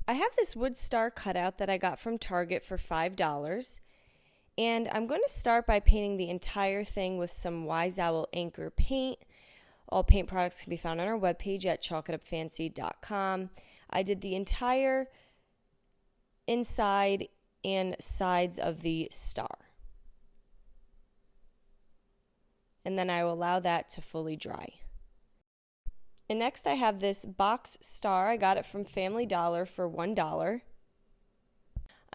I have this wood star cutout that I got from Target for $5. And I'm going to start by painting the entire thing with some Wise Owl Anchor paint. All paint products can be found on our webpage at chalkitupfancy.com. I did the entire inside and sides of the star. And then I will allow that to fully dry. And next I have this box star. I got it from Family Dollar for $1.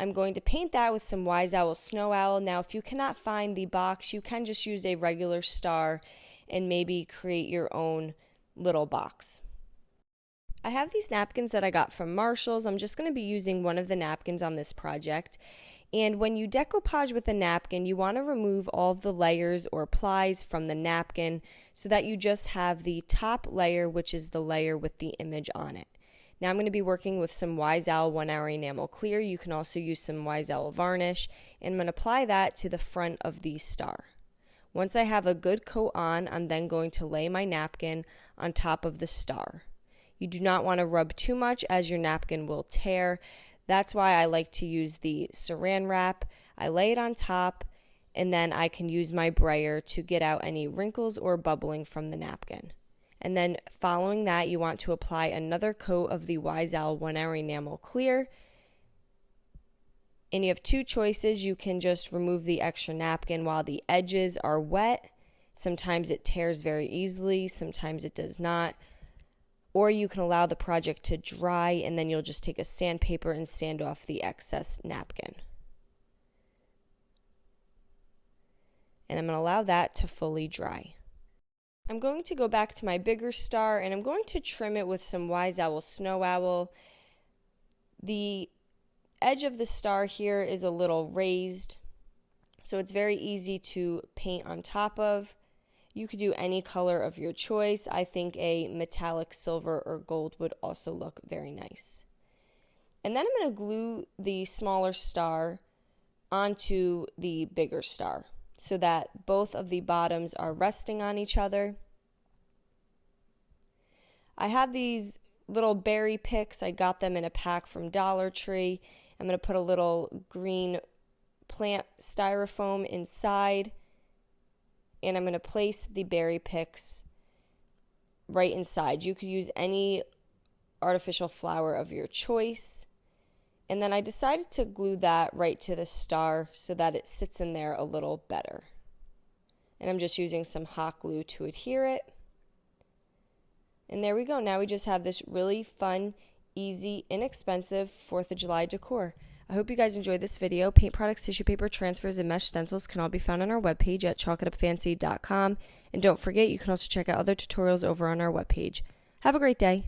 I'm going to paint that with some Wise Owl Snow Owl. Now, if you cannot find the box, you can just use a regular star and maybe create your own little box. I have these napkins that I got from Marshall's. I'm just going to be using one of the napkins on this project. And when you decoupage with a napkin, you want to remove all of the layers or plies from the napkin so that you just have the top layer, which is the layer with the image on it. Now I'm going to be working with some Wise Owl 1 Hour Enamel Clear. You can also use some Wise Owl varnish, and I'm going to apply that to the front of the star. Once I have a good coat on, I'm then going to lay my napkin on top of the star. You do not want to rub too much as your napkin will tear. That's why I like to use the saran wrap. I lay it on top, and then I can use my brayer to get out any wrinkles or bubbling from the napkin. And then following that, you want to apply another coat of the Wise Owl 1 Hour Enamel Clear. And you have two choices. You can just remove the extra napkin while the edges are wet. Sometimes it tears very easily, sometimes it does not. Or you can allow the project to dry, and then you'll just take a sandpaper and sand off the excess napkin. And I'm going to allow that to fully dry. I'm going to go back to my bigger star, and I'm going to trim it with some Wise Owl Snow Owl. The edge of the star here is a little raised, so it's very easy to paint on top of. You could do any color of your choice. I think a metallic silver or gold would also look very nice. And then I'm going to glue the smaller star onto the bigger star so that both of the bottoms are resting on each other. I have these little berry picks. I got them in a pack from Dollar Tree. I'm going to put a little green plant styrofoam inside, and I'm going to place the berry picks right inside. You could use any artificial flower of your choice. And then I decided to glue that right to the star so that it sits in there a little better. And I'm just using some hot glue to adhere it. And there we go. Now we just have this really fun, easy, inexpensive 4th of July decor. I hope you guys enjoyed this video. Paint products, tissue paper, transfers, and mesh stencils can all be found on our webpage at chalkitupfancy.com. And don't forget, you can also check out other tutorials over on our webpage. Have a great day.